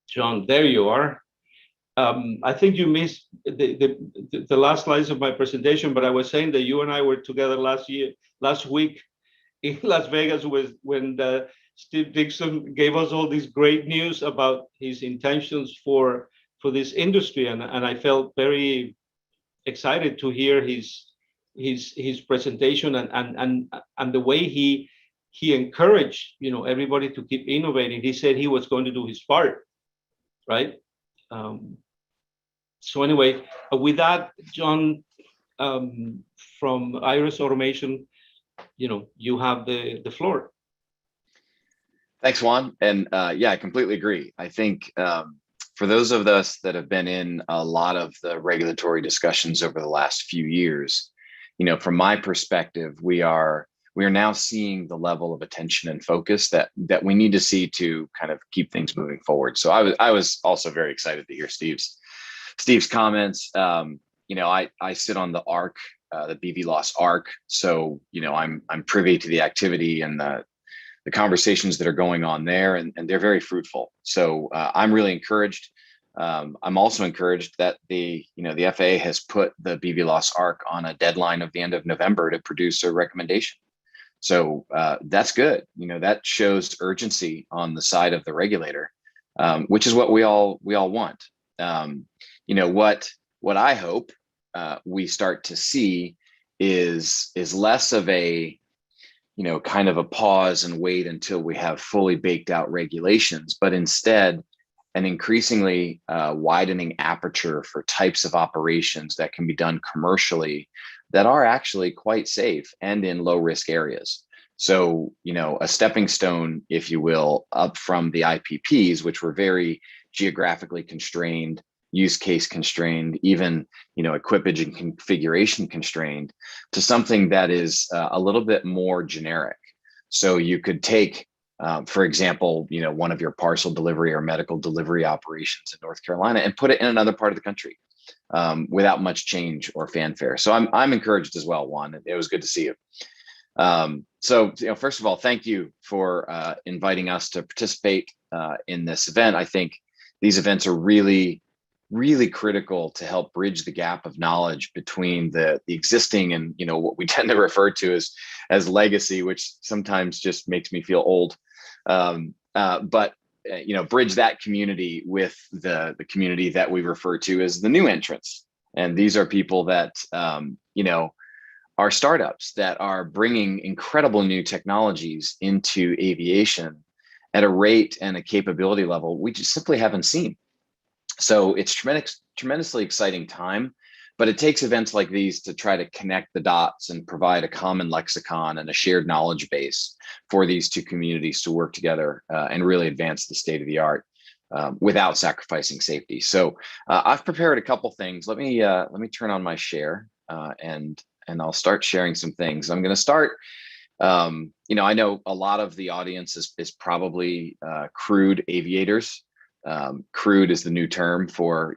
John, there you are. I think you missed the last slides of my presentation, but I was saying that you and I were together last week in Las Vegas when Steve Dixon gave us all this great news about his intentions for this industry, and I felt very excited to hear his presentation and the way he encouraged everybody to keep innovating. He said he was going to do his part, right? So anyway, with that, John, from Iris Automation, you have the floor. Thanks, Juan. And yeah, I completely agree. I think for those of us that have been in a lot of the regulatory discussions over the last few years, from my perspective, we are now seeing the level of attention and focus that we need to see to kind of keep things moving forward. So I was also very excited to hear Steve's comments. I sit on the ARC, the BVLOS ARC. So, I'm privy to the activity and the conversations that are going on there, and they're very fruitful. So I'm really encouraged. I'm also encouraged that the FAA has put the BVLOS ARC on a deadline of the end of November to produce a recommendation. So that's good. That shows urgency on the side of the regulator, which is what we all want. What I hope we start to see is less of a kind of a pause and wait until we have fully baked out regulations, but instead an increasingly widening aperture for types of operations that can be done commercially that are actually quite safe and in low risk areas. So, a stepping stone, if you will, up from the IPPs, which were very geographically constrained, use case constrained, even, equipage and configuration constrained, to something that is a little bit more generic. So you could take, for example, one of your parcel delivery or medical delivery operations in North Carolina and put it in another part of the country without much change or fanfare. So I'm encouraged as well, Juan. It was good to see you. So, first of all, thank you for inviting us to participate in this event. I think these events are really critical to help bridge the gap of knowledge between the existing and what we tend to refer to as legacy, which sometimes just makes me feel old. But bridge that community with the community that we refer to as the new entrants. And these are people that are startups that are bringing incredible new technologies into aviation at a rate and a capability level we just simply haven't seen. So it's tremendously exciting time, but it takes events like these to try to connect the dots and provide a common lexicon and a shared knowledge base for these two communities to work together and really advance the state of the art without sacrificing safety. So I've prepared a couple things. Let me turn on my share and I'll start sharing some things. I'm going to start. I know a lot of the audience is probably crewed aviators. Crewed is the new term for,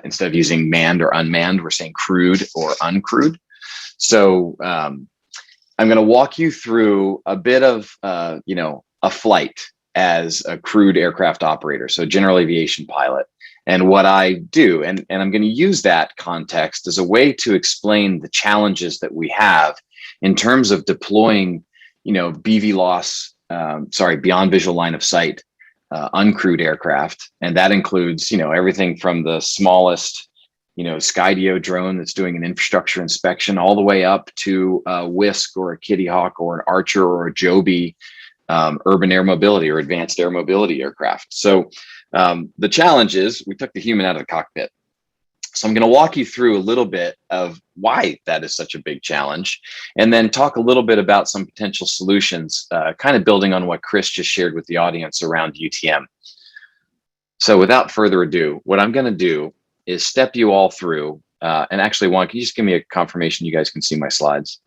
instead of using manned or unmanned, we're saying crewed or uncrewed. So I'm going to walk you through a bit of, a flight as a crewed aircraft operator, so general aviation pilot, and what I do. And I'm going to use that context as a way to explain the challenges that we have in terms of deploying, BVLOS, beyond visual line of sight, uncrewed aircraft. And that includes, everything from the smallest, Skydio drone that's doing an infrastructure inspection all the way up to a Whisk or a Kitty Hawk or an Archer or a Joby urban air mobility or advanced air mobility aircraft. So the challenge is we took the human out of the cockpit. So I'm going to walk you through a little bit of why that is such a big challenge, and then talk a little bit about some potential solutions, kind of building on what Chris just shared with the audience around UTM. So without further ado, what I'm going to do is step you all through, and actually, Juan, can you just give me a confirmation you guys can see my slides?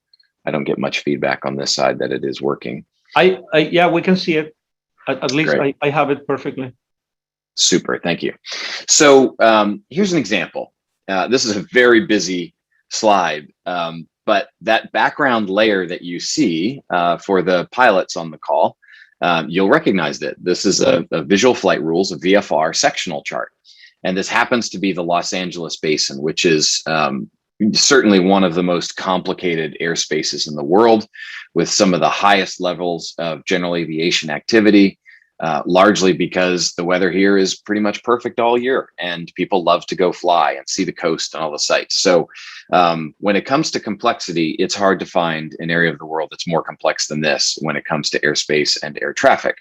I don't get much feedback on this side that it is working. Yeah, we can see it. At least I have it perfectly. Super, thank you. So here's an example. This is a very busy slide, but that background layer that you see for the pilots on the call, you'll recognize that this is a visual flight rules, a VFR sectional chart. And this happens to be the Los Angeles basin, which is certainly one of the most complicated airspaces in the world, with some of the highest levels of general aviation activity, largely because the weather here is pretty much perfect all year and people love to go fly and see the coast and all the sights. So when it comes to complexity, it's hard to find an area of the world that's more complex than this when it comes to airspace and air traffic.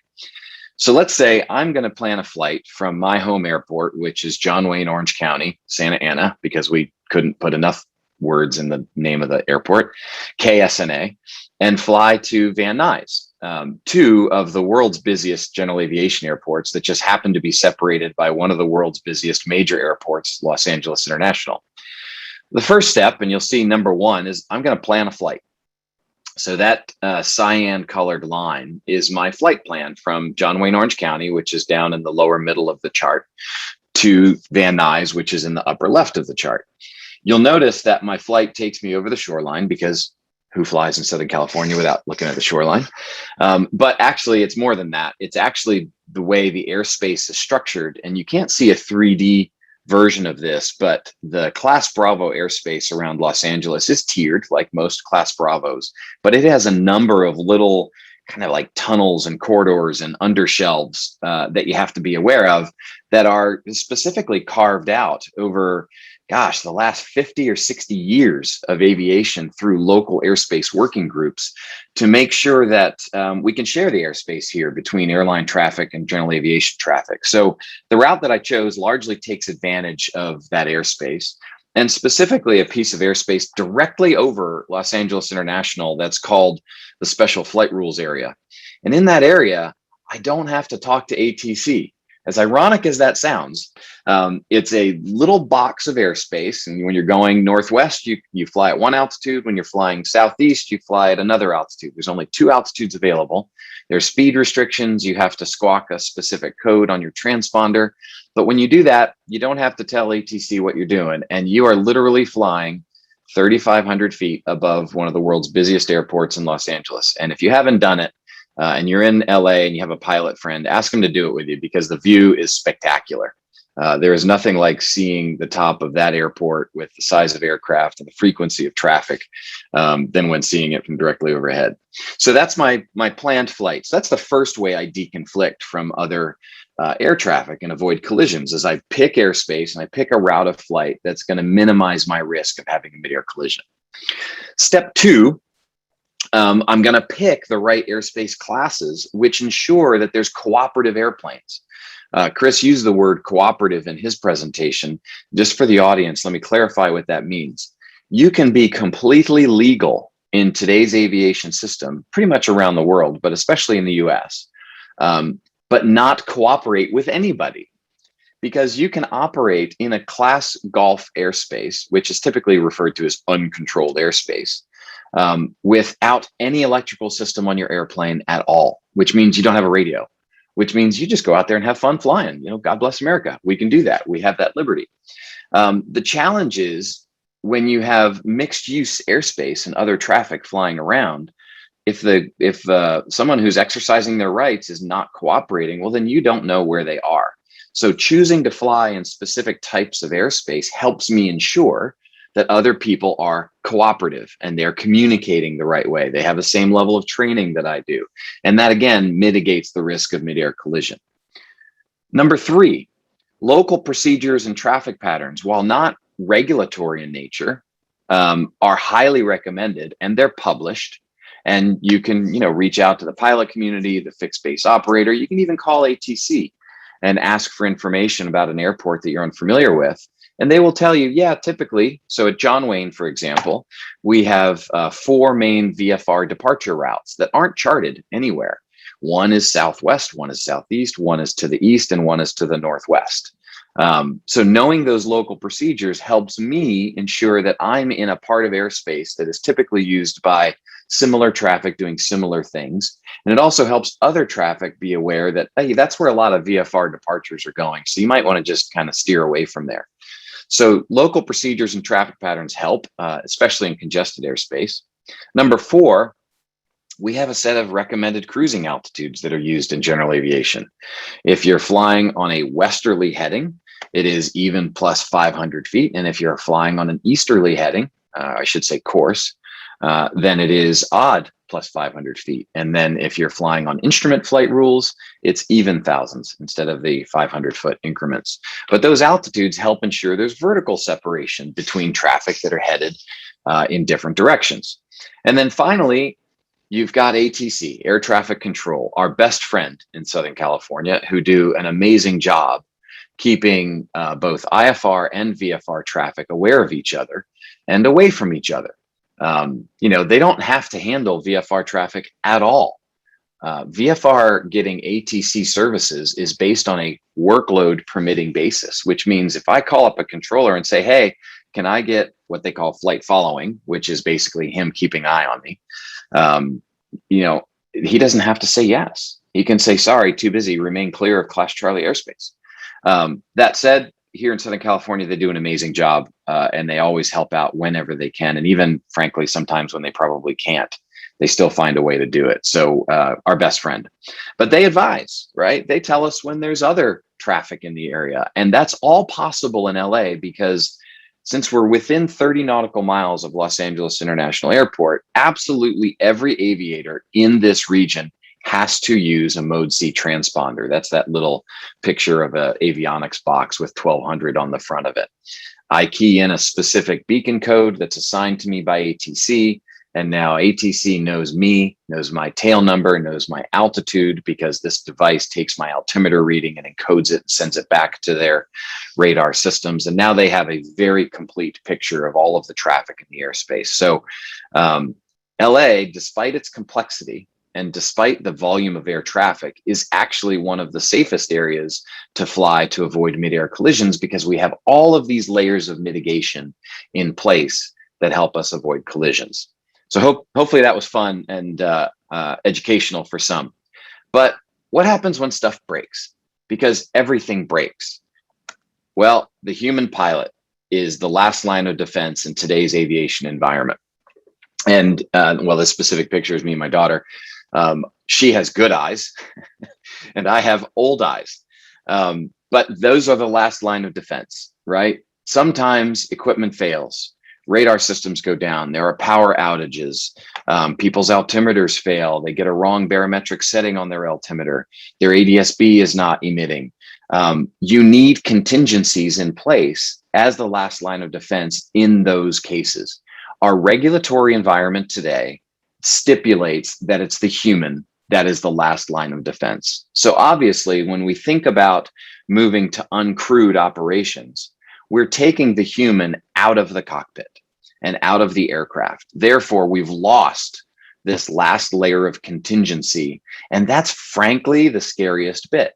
So let's say I'm going to plan a flight from my home airport, which is John Wayne, Orange County, Santa Ana, because we couldn't put enough words in the name of the airport, KSNA, and fly to Van Nuys, two of the world's busiest general aviation airports that just happen to be separated by one of the world's busiest major airports, Los Angeles International. The first step, and you'll see number one, is I'm going to plan a flight. So that cyan colored line is my flight plan from John Wayne, Orange County, which is down in the lower middle of the chart, to Van Nuys, which is in the upper left of the chart. You'll notice that my flight takes me over the shoreline, because who flies in Southern California without looking at the shoreline? But actually, it's more than that. It's actually the way the airspace is structured. And you can't see a 3D version of this, but the Class Bravo airspace around Los Angeles is tiered like most Class Bravos, but it has a number of little kind of like tunnels and corridors and undershelves that you have to be aware of that are specifically carved out over, gosh, the last 50 or 60 years of aviation through local airspace working groups to make sure that we can share the airspace here between airline traffic and general aviation traffic. So the route that I chose largely takes advantage of that airspace, and specifically a piece of airspace directly over Los Angeles International that's called the Special Flight Rules area. And in that area, I don't have to talk to ATC. As ironic as that sounds, it's a little box of airspace. And when you're going northwest, you fly at one altitude. When you're flying southeast, you fly at another altitude. There's only two altitudes available. There's speed restrictions. You have to squawk a specific code on your transponder. But when you do that, you don't have to tell ATC what you're doing. And you are literally flying 3,500 feet above one of the world's busiest airports in Los Angeles. And if you haven't done it, and you're in LA and you have a pilot friend, ask him to do it with you, because the view is spectacular. There is nothing like seeing the top of that airport with the size of aircraft and the frequency of traffic than when seeing it from directly overhead. So that's my planned flights. That's the first way I deconflict from other air traffic and avoid collisions, is I pick airspace and I pick a route of flight that's going to minimize my risk of having a mid-air collision. Step two, I'm going to pick the right airspace classes, which ensure that there's cooperative airplanes. Chris used the word cooperative in his presentation. Just for the audience, let me clarify what that means. You can be completely legal in today's aviation system, pretty much around the world, but especially in the US, but not cooperate with anybody. Because you can operate in a class Gulf airspace, which is typically referred to as uncontrolled airspace, without any electrical system on your airplane at all, which means you don't have a radio, which means you just go out there and have fun flying. You know, God bless America. We can do that. We have that liberty. The challenge is when you have mixed use airspace and other traffic flying around, if someone who's exercising their rights is not cooperating, well, then you don't know where they are. So choosing to fly in specific types of airspace helps me ensure that other people are cooperative and they're communicating the right way. They have the same level of training that I do. And that, again, mitigates the risk of mid-air collision. Number three, local procedures and traffic patterns, while not regulatory in nature, are highly recommended, and they're published. And you can, reach out to the pilot community, the fixed base operator. You can even call ATC and ask for information about an airport that you're unfamiliar with. And they will tell you, yeah, typically. So at John Wayne, for example, we have 4 main VFR departure routes that aren't charted anywhere. One is southwest, one is southeast, one is to the east, and one is to the northwest. So knowing those local procedures helps me ensure that I'm in a part of airspace that is typically used by similar traffic doing similar things. And it also helps other traffic be aware that, hey, that's where a lot of VFR departures are going. So you might want to just kind of steer away from there. So local procedures and traffic patterns help, especially in congested airspace. Number 4, we have a set of recommended cruising altitudes that are used in general aviation. If you're flying on a westerly heading, it is even plus 500 feet. And if you're flying on an easterly heading, I should say course, then it is odd plus 500 feet. And then if you're flying on instrument flight rules, it's even thousands instead of the 500-foot increments. But those altitudes help ensure there's vertical separation between traffic that are headed in different directions. And then finally, you've got ATC, air traffic control, our best friend in Southern California, who do an amazing job keeping both IFR and VFR traffic aware of each other and away from each other. They don't have to handle VFR traffic at all. VFR getting ATC services is based on a workload permitting basis, which means if I call up a controller and say, hey, can I get what they call flight following, which is basically him keeping eye on me, he doesn't have to say yes. He can say, sorry, too busy, remain clear of Class Charlie airspace. That said, here in Southern California, they do an amazing job, and they always help out whenever they can. And even, frankly, sometimes when they probably can't, they still find a way to do it. So our best friend. But they advise, right? They tell us when there's other traffic in the area. And that's all possible in LA because since we're within 30 nautical miles of Los Angeles International Airport, absolutely every aviator in this region has to use a Mode C transponder. That's that little picture of an avionics box with 1200 on the front of it. I key in a specific beacon code that's assigned to me by ATC, and now ATC knows me, knows my tail number, knows my altitude, because this device takes my altimeter reading and encodes it and sends it back to their radar systems. And now they have a very complete picture of all of the traffic in the airspace. So LA, despite its complexity, and despite the volume of air traffic, is actually one of the safest areas to fly to avoid mid-air collisions because we have all of these layers of mitigation in place that help us avoid collisions. So hopefully that was fun and educational for some. But what happens when stuff breaks? Because everything breaks. Well, the human pilot is the last line of defense in today's aviation environment. And this specific picture is me and my daughter. She has good eyes and I have old eyes. But those are the last line of defense, right? Sometimes equipment fails, radar systems go down, there are power outages, people's altimeters fail, they get a wrong barometric setting on their altimeter, their ADS-B is not emitting. You need contingencies in place as the last line of defense in those cases. Our regulatory environment today stipulates that it's the human that is the last line of defense. So obviously, when we think about moving to uncrewed operations, we're taking the human out of the cockpit and out of the aircraft. Therefore, we've lost this last layer of contingency. And that's frankly the scariest bit.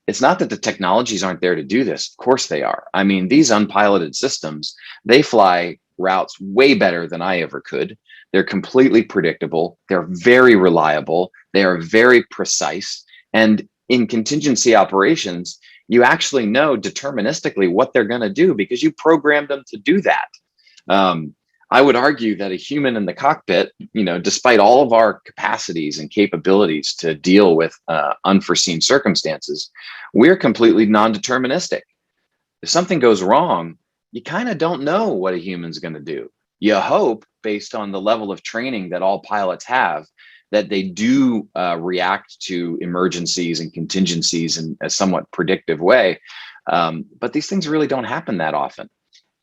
It's not that the technologies aren't there to do this. Of course they are. I mean, these unpiloted systems, they fly routes way better than I ever could. They're completely predictable. They're very reliable. They are very precise. And in contingency operations, you actually know deterministically what they're going to do because you programmed them to do that. I would argue that a human in the cockpit, despite all of our capacities and capabilities to deal with unforeseen circumstances, we're completely non-deterministic. If something goes wrong, you kind of don't know what a human's going to do. You hope, based on the level of training that all pilots have, that they do react to emergencies and contingencies in a somewhat predictive way. But these things really don't happen that often.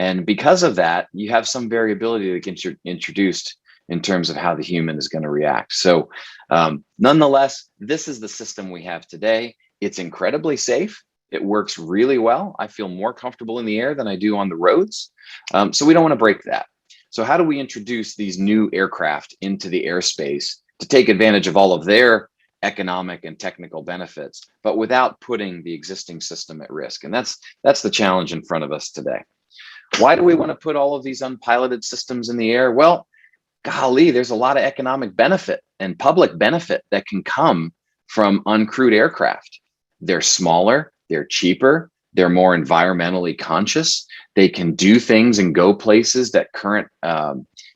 And because of that, you have some variability that gets introduced in terms of how the human is going to react. So nonetheless, this is the system we have today. It's incredibly safe. It works really well. I feel more comfortable in the air than I do on the roads. So we don't want to break that. So how do we introduce these new aircraft into the airspace to take advantage of all of their economic and technical benefits, but without putting the existing system at risk? And that's the challenge in front of us today. Why do we want to put all of these unpiloted systems in the air? Well, golly, there's a lot of economic benefit and public benefit that can come from uncrewed aircraft. They're smaller, they're cheaper, they're more environmentally conscious. They can do things and go places that current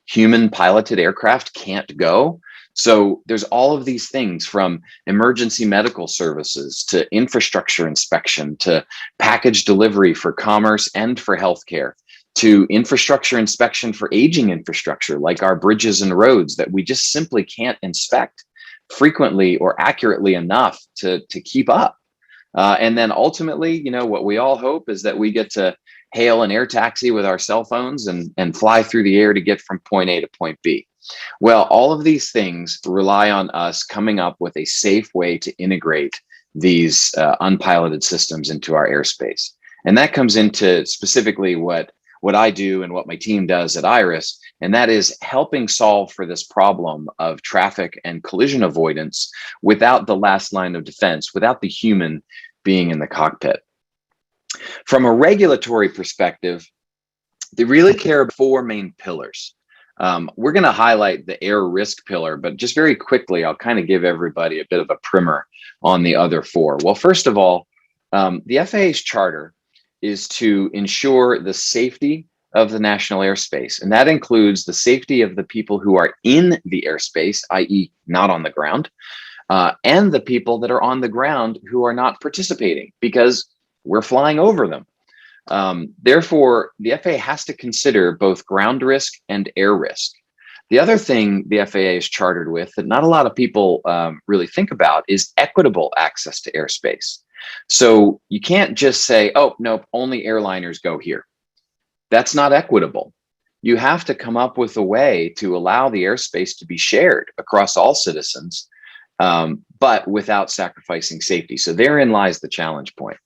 human piloted aircraft can't go. So there's all of these things, from emergency medical services to infrastructure inspection to package delivery for commerce and for healthcare, to infrastructure inspection for aging infrastructure like our bridges and roads that we just simply can't inspect frequently or accurately enough to keep up. And then ultimately, what we all hope is that we get to hail an air taxi with our cell phones and fly through the air to get from point A to point B. Well, all of these things rely on us coming up with a safe way to integrate these unpiloted systems into our airspace. And that comes into specifically what I do and what my team does at IRIS, and that is helping solve for this problem of traffic and collision avoidance without the last line of defense, without the human being in the cockpit. From a regulatory perspective, they really care about four main pillars. We're going to highlight the air risk pillar, but just very quickly, I'll kind of give everybody a bit of a primer on the other four. Well, first of all, the FAA's charter is to ensure the safety of the national airspace, and that includes the safety of the people who are in the airspace, i.e. not on the ground, and the people that are on the ground who are not participating because we're flying over them. Therefore, the FAA has to consider both ground risk and air risk. The other thing the FAA is chartered with that not a lot of people really think about is equitable access to airspace. So you can't just say, oh, no, only airliners go here. That's not equitable. You have to come up with a way to allow the airspace to be shared across all citizens, but without sacrificing safety. So therein lies the challenge point.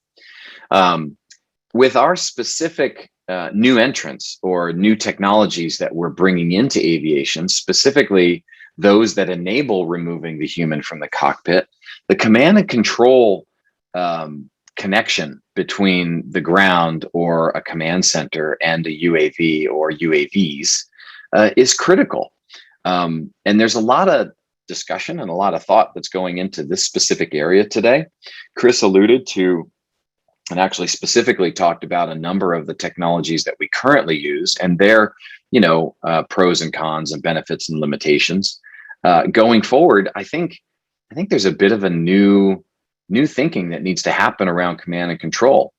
With our specific new entrants or new technologies that we're bringing into aviation, specifically those that enable removing the human from the cockpit, the command and control connection between the ground or a command center and a UAV or UAVs is critical. And there's a lot of discussion and a lot of thought that's going into this specific area today. Chris alluded to and actually specifically talked about a number of the technologies that we currently use and their, pros and cons and benefits and limitations. Going forward, I think there's a bit of a new thinking that needs to happen around command and control,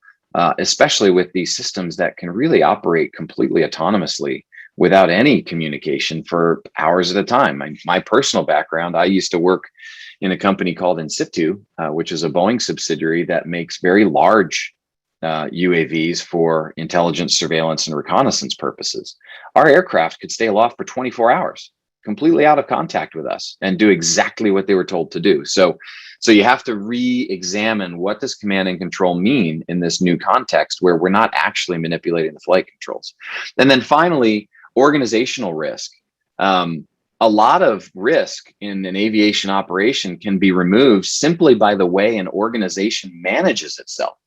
especially with these systems that can really operate completely autonomously without any communication for hours at a time. My personal background, I used to work in a company called In Situ, which is a Boeing subsidiary that makes very large UAVs for intelligence, surveillance, and reconnaissance purposes. Our aircraft could stay aloft for 24 hours, completely out of contact with us, and do exactly what they were told to do. So you have to re-examine what does command and control mean in this new context where we're not actually manipulating the flight controls. And then finally, organizational risk. A lot of risk in an aviation operation can be removed simply by the way an organization manages itself,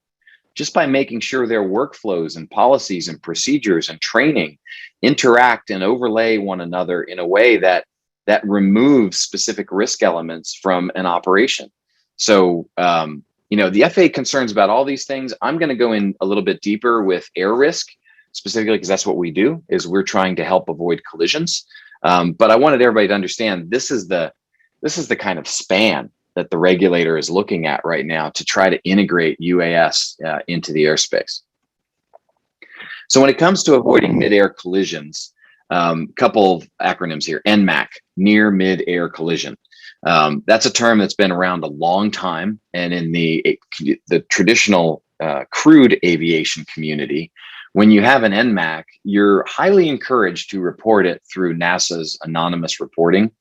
just by making sure their workflows and policies and procedures and training interact and overlay one another in a way that removes specific risk elements from an operation. So, the FAA concerns about all these things. I'm going to go in a little bit deeper with air risk, specifically because that's what we do, is we're trying to help avoid collisions. But I wanted everybody to understand this is the kind of span that the regulator is looking at right now to try to integrate UAS into the airspace. So when it comes to avoiding mid-air collisions, couple of acronyms here: NMAC, near mid-air collision. That's a term that's been around a long time, and in the traditional crewed aviation community, when you have an NMAC, you're highly encouraged to report it through NASA's anonymous reporting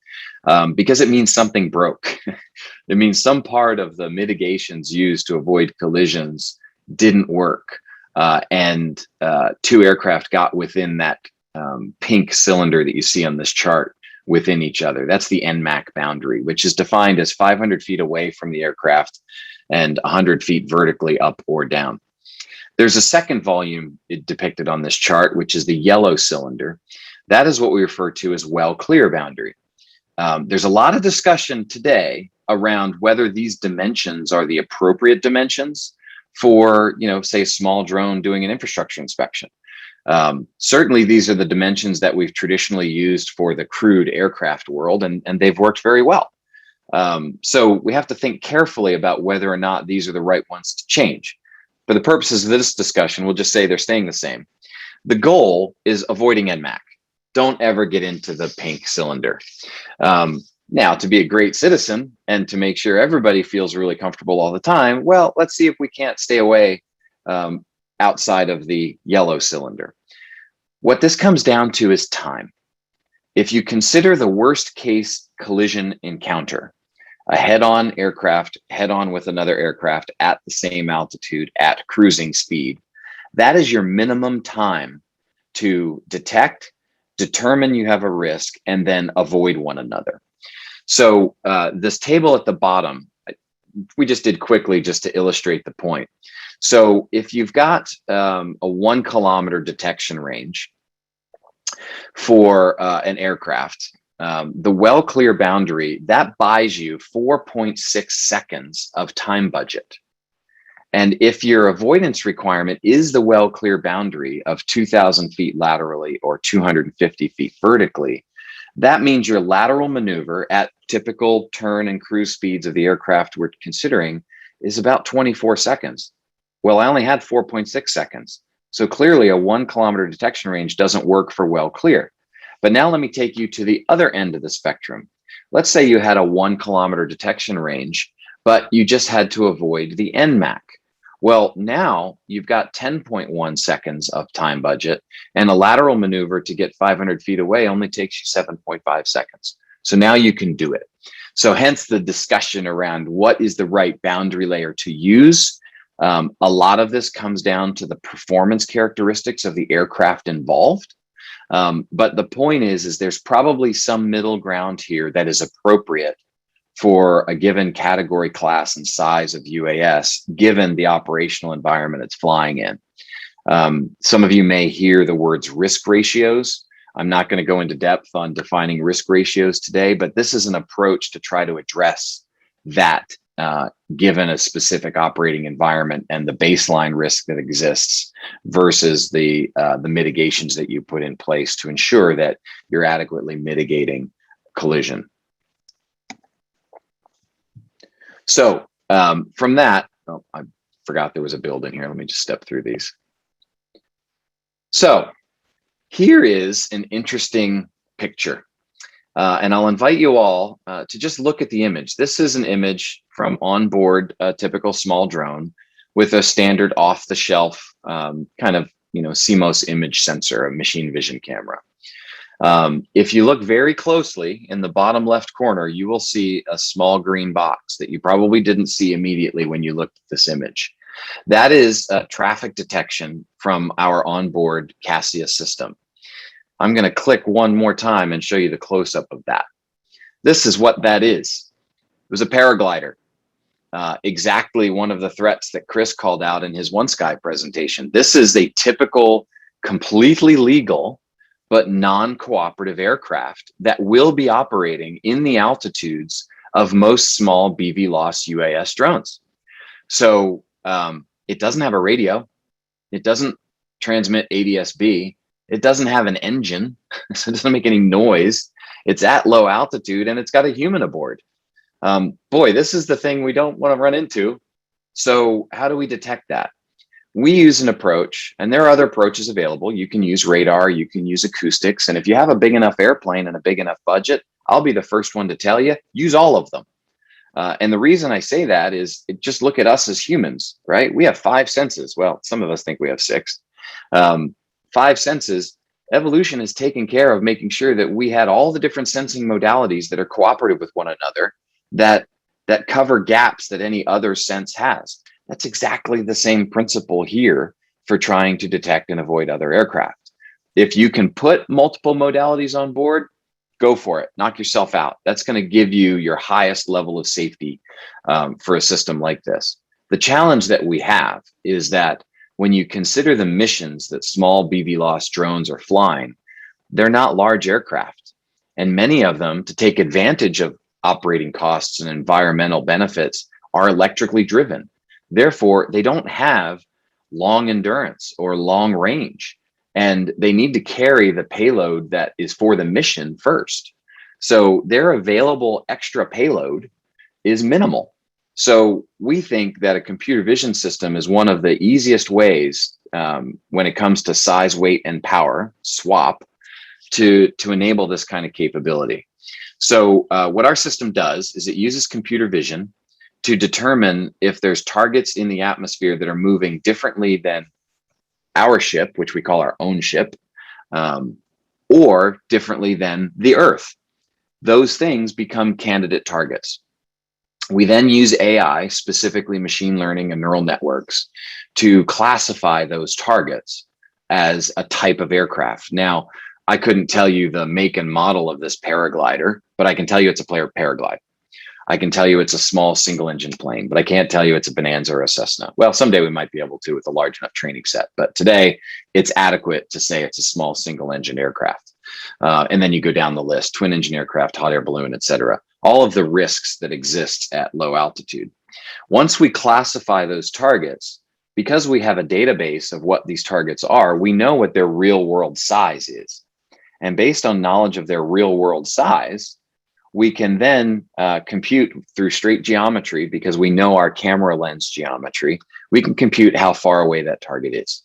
because it means something broke. It means some part of the mitigations used to avoid collisions didn't work. And two aircraft got within that pink cylinder that you see on this chart within each other. That's the NMAC boundary, which is defined as 500 feet away from the aircraft and 100 feet vertically up or down. There's a second volume depicted on this chart, which is the yellow cylinder. That is what we refer to as well clear boundary. There's a lot of discussion today around whether these dimensions are the appropriate dimensions for, say, a small drone doing an infrastructure inspection. Certainly, these are the dimensions that we've traditionally used for the crewed aircraft world, and they've worked very well. So we have to think carefully about whether or not these are the right ones to change. For the purposes of this discussion, we'll just say they're staying the same. The goal is avoiding NMAC. Don't ever get into the pink cylinder. Now, to be a great citizen and to make sure everybody feels really comfortable all the time, well, let's see if we can't stay away outside of the yellow cylinder. What this comes down to is time. If you consider the worst case collision encounter, a head-on aircraft, head-on with another aircraft at the same altitude at cruising speed, that is your minimum time to detect, determine you have a risk, and then avoid one another. So this table at the bottom, we just did quickly just to illustrate the point. So if you've got a 1 kilometer detection range for an aircraft, the well clear boundary, that buys you 4.6 seconds of time budget. And if your avoidance requirement is the well clear boundary of 2,000 feet laterally or 250 feet vertically, that means your lateral maneuver at typical turn and cruise speeds of the aircraft we're considering is about 24 seconds. Well, I only had 4.6 seconds. So clearly a 1 kilometer detection range doesn't work for well clear. But now let me take you to the other end of the spectrum. Let's say you had a 1 kilometer detection range, but you just had to avoid the NMAC. Well, now you've got 10.1 seconds of time budget, and a lateral maneuver to get 500 feet away only takes you 7.5 seconds. So now you can do it. So hence the discussion around what is the right boundary layer to use. A lot of this comes down to the performance characteristics of the aircraft involved. But the point is there's probably some middle ground here that is appropriate for a given category, class, and size of UAS, given the operational environment it's flying in. Some of you may hear the words risk ratios. I'm not going to go into depth on defining risk ratios today, but this is an approach to try to address that given a specific operating environment and the baseline risk that exists versus the mitigations that you put in place to ensure that you're adequately mitigating collision. So from that, oh, I forgot there was a building here. Let me just step through these. So here is an interesting picture. And I'll invite you all to just look at the image. This is an image from onboard a typical small drone with a standard off-the-shelf kind of, CMOS image sensor, a machine vision camera. If you look very closely in the bottom left corner, you will see a small green box that you probably didn't see immediately when you looked at this image. That is traffic detection from our onboard Cassia system. I'm going to click one more time and show you the close-up of that. This is what that is. It was a paraglider. Exactly one of the threats that Chris called out in his OneSky presentation. This is a typical, completely legal, but non-cooperative aircraft that will be operating in the altitudes of most small BVLOS UAS drones. So it doesn't have a radio. It doesn't transmit ADS-B. It doesn't have an engine, so it doesn't make any noise. It's at low altitude and it's got a human aboard. Boy, this is the thing we don't want to run into. So how do we detect that? We use an approach, and there are other approaches available. You can use radar, you can use acoustics, and if you have a big enough airplane and a big enough budget, I'll be the first one to tell you, use all of them. And the reason I say that is just look at us as humans, right? We have 5 senses. Well, some of us think we have 6. 5 senses. Evolution has taken care of making sure that we had all the different sensing modalities that are cooperative with one another that cover gaps that any other sense has. That's exactly the same principle here for trying to detect and avoid other aircraft. If you can put multiple modalities on board, go for it. Knock yourself out. That's going to give you your highest level of safety for a system like this. The challenge that we have is that when you consider the missions that small BVLOS drones are flying, they're not large aircraft. And many of them, to take advantage of operating costs and environmental benefits, are electrically driven. Therefore, they don't have long endurance or long range. and they need to carry the payload that is for the mission first. So their available extra payload is minimal. So we think that a computer vision system is one of the easiest ways when it comes to size, weight, and power swap to enable this kind of capability. So what our system does is it uses computer vision to determine if there's targets in the atmosphere that are moving differently than our ship, which we call our own ship, or differently than the Earth. Those things become candidate targets. We then use AI, specifically machine learning and neural networks, to classify those targets as a type of aircraft. Now, I couldn't tell you the make and model of this paraglider, but I can tell you it's a paraglide. I can tell you it's a small single engine plane, but I can't tell you it's a Bonanza or a Cessna. Well, someday we might be able to with a large enough training set, but today it's adequate to say it's a small single engine aircraft. And then you go down the list: twin engine aircraft, hot air balloon, et cetera. All of the risks that exist at low altitude. Once we classify those targets, because we have a database of what these targets are, we know what their real world size is. And based on knowledge of their real world size, we can then compute through straight geometry, because we know our camera lens geometry, we can compute how far away that target is.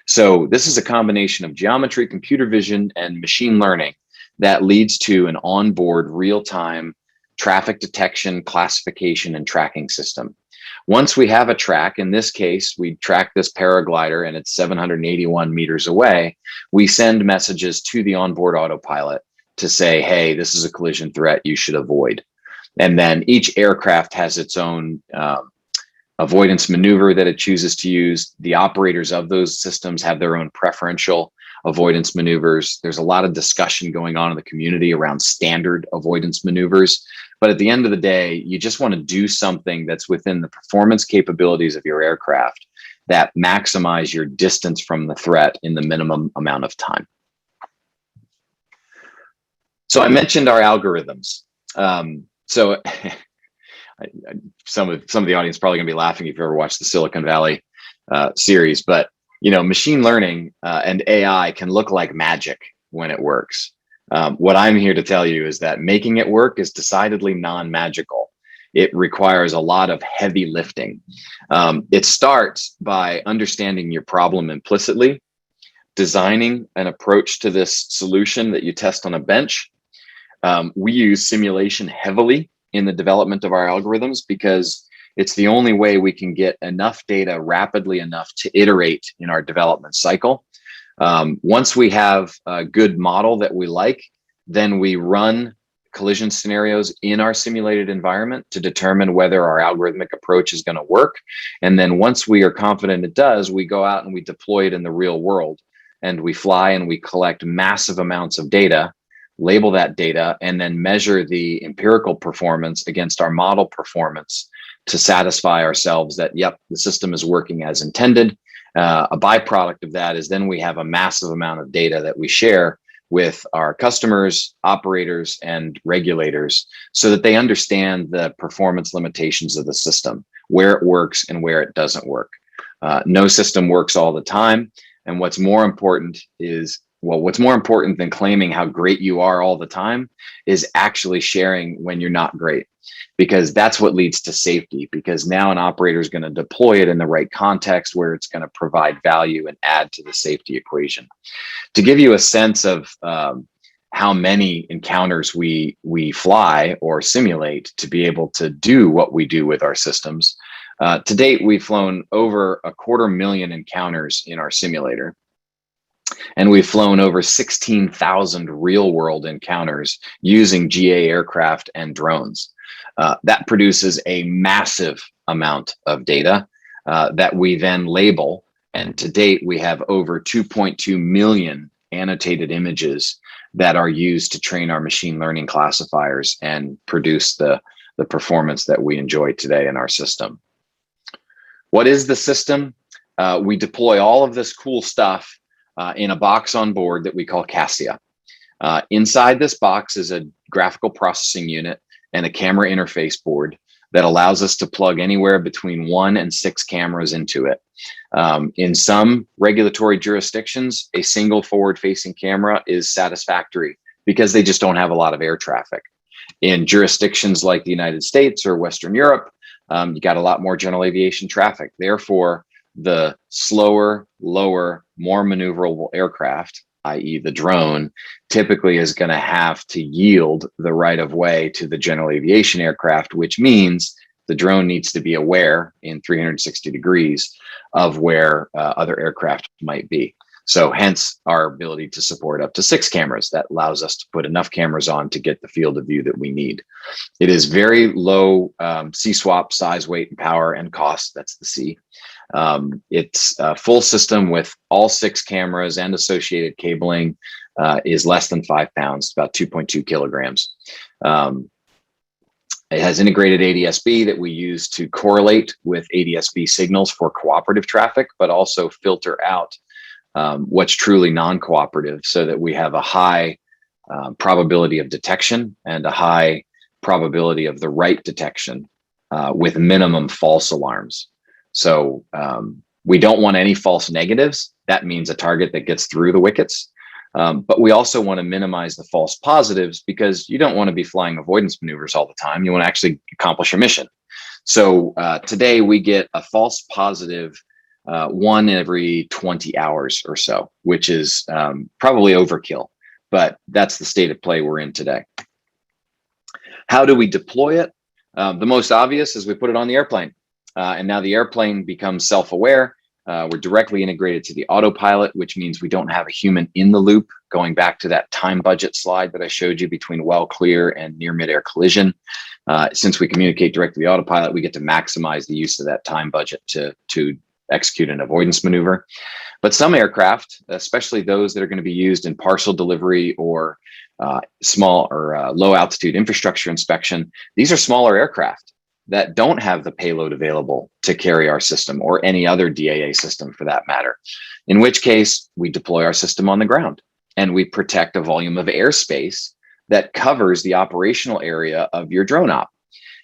So this is a combination of geometry, computer vision, and machine learning that leads to an onboard real-time traffic detection, classification, and tracking system. Once we have a track, in this case, we track this paraglider and it's 781 meters away, we send messages to the onboard autopilot to say, hey, this is a collision threat you should avoid. And then each aircraft has its own avoidance maneuver that it chooses to use. The operators of those systems have their own preferential avoidance maneuvers. There's a lot of discussion going on in the community around standard avoidance maneuvers. But at the end of the day, you just want to do something that's within the performance capabilities of your aircraft that maximize your distance from the threat in the minimum amount of time. So I mentioned our algorithms. So some of the audience is probably going to be laughing if you ever watched the Silicon Valley series, but machine learning and AI can look like magic when it works. What I'm here to tell you is that making it work is decidedly non-magical. It requires a lot of heavy lifting. It starts by understanding your problem implicitly, designing an approach to this solution that you test on a bench. We use simulation heavily in the development of our algorithms because it's the only way we can get enough data rapidly enough to iterate in our development cycle. Once we have a good model that we like, then we run collision scenarios in our simulated environment to determine whether our algorithmic approach is going to work. And then once we are confident it does, we go out and we deploy it in the real world. And we fly and we collect massive amounts of data, label that data, and then measure the empirical performance against our model performance to satisfy ourselves that, yep, the system is working as intended. A byproduct of that is then we have a massive amount of data that we share with our customers, operators, and regulators so that they understand the performance limitations of the system, where it works and where it doesn't work. No system works all the time. And what's more important is, what's more important than claiming how great you are all the time is actually sharing when you're not great, because that's what leads to safety, because now an operator is going to deploy it in the right context where it's going to provide value and add to the safety equation. To give you a sense of how many encounters we fly or simulate to be able to do what we do with our systems, to date, we've flown over 250,000 encounters in our simulator. And we've flown over 16,000 real world encounters using GA aircraft and drones. That produces a massive amount of data that we then label. And to date, we have over 2.2 million annotated images that are used to train our machine learning classifiers and produce the performance that we enjoy today in our system. What is the system? We deploy all of this cool stuff in a box on board that we call Cassia. Inside this box is a graphical processing unit and a camera interface board that allows us to plug anywhere between 1 and 6 cameras into it. In some regulatory jurisdictions, a single forward-facing camera is satisfactory because they just don't have a lot of air traffic. In jurisdictions like the United States or Western Europe, you got a lot more general aviation traffic. Therefore, the slower, lower, more maneuverable aircraft, i.e. the drone, typically is going to have to yield the right of way to the general aviation aircraft, which means the drone needs to be aware in 360 degrees of where other aircraft might be. So hence our ability to support up to 6 cameras. That allows us to put enough cameras on to get the field of view that we need. It is very low C-swap, size, weight, and power, and cost. That's the C. It's a full system with all 6 cameras and associated cabling, is less than 5 pounds, about 2.2 kilograms. It has integrated ADS-B that we use to correlate with ADS-B signals for cooperative traffic, but also filter out what's truly non-cooperative, so that we have a high probability of detection and a high probability of the right detection with minimum false alarms. So we don't want any false negatives. That means a target that gets through the wickets. But we also want to minimize the false positives, because you don't want to be flying avoidance maneuvers all the time. You want to actually accomplish your mission. So today we get a false positive 1 every 20 hours or so, which is probably overkill, but that's the state of play we're in today. How do we deploy it? The most obvious is we put it on the airplane, and now the airplane becomes self-aware. We're directly integrated to the autopilot, which means we don't have a human in the loop, going back to that time budget slide that I showed you between well clear and near midair collision. Since we communicate directly to the autopilot, we get to maximize the use of that time budget to execute an avoidance maneuver. But some aircraft, especially those that are going to be used in parcel delivery or small or low altitude infrastructure inspection, these are smaller aircraft that don't have the payload available to carry our system, or any other DAA system for that matter. In which case, we deploy our system on the ground and we protect a volume of airspace that covers the operational area of your drone op.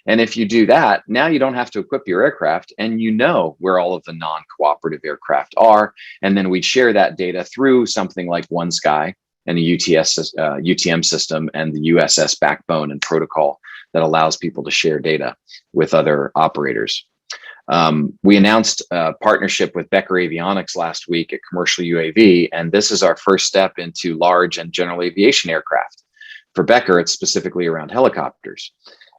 And if you do that, now you don't have to equip your aircraft, and you know where all of the non-cooperative aircraft are. And then we share that data through something like OneSky and a UTM system and the USS backbone and protocol that allows people to share data with other operators. We announced a partnership with Becker Avionics last week at Commercial UAV, and this is our first step into large and general aviation aircraft. For Becker, it's specifically around helicopters.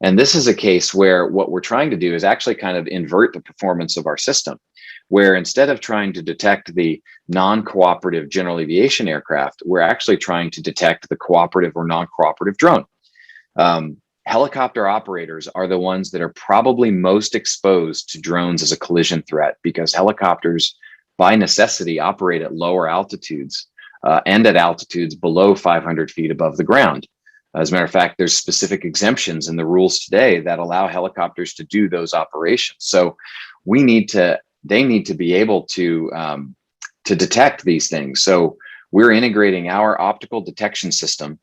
And this is a case where what we're trying to do is actually kind of invert the performance of our system, where instead of trying to detect the non-cooperative general aviation aircraft, we're actually trying to detect the cooperative or non-cooperative drone. Helicopter operators are the ones that are probably most exposed to drones as a collision threat, because helicopters by necessity operate at lower altitudes and at altitudes below 500 feet above the ground. As a matter of fact, there's specific exemptions in the rules today that allow helicopters to do those operations. So they need to be able to detect these things. So we're integrating our optical detection system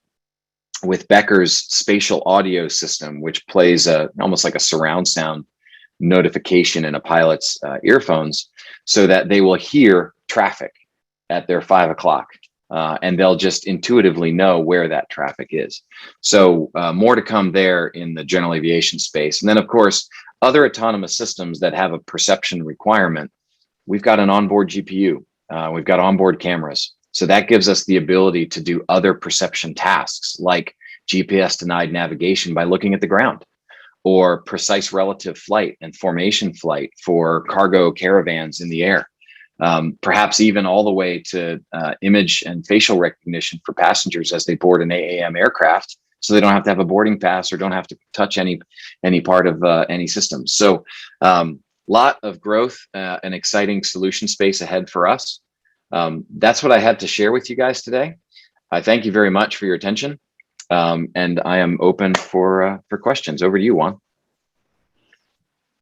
with Becker's spatial audio system, which plays almost like a surround sound notification in a pilot's earphones, so that they will hear traffic at their 5 o'clock. And they'll just intuitively know where that traffic is. So more to come there in the general aviation space. And then, of course, other autonomous systems that have a perception requirement, we've got an onboard GPU, we've got onboard cameras. So that gives us the ability to do other perception tasks, like GPS denied navigation by looking at the ground, or precise relative flight and formation flight for cargo caravans in the air. Perhaps even all the way to image and facial recognition for passengers as they board an AAM aircraft, so they don't have to have a boarding pass or don't have to touch any part of any system. So lot of growth and exciting solution space ahead for us. That's what I had to share with you guys today. I thank you very much for your attention, and I am open for questions. Over to you, Juan.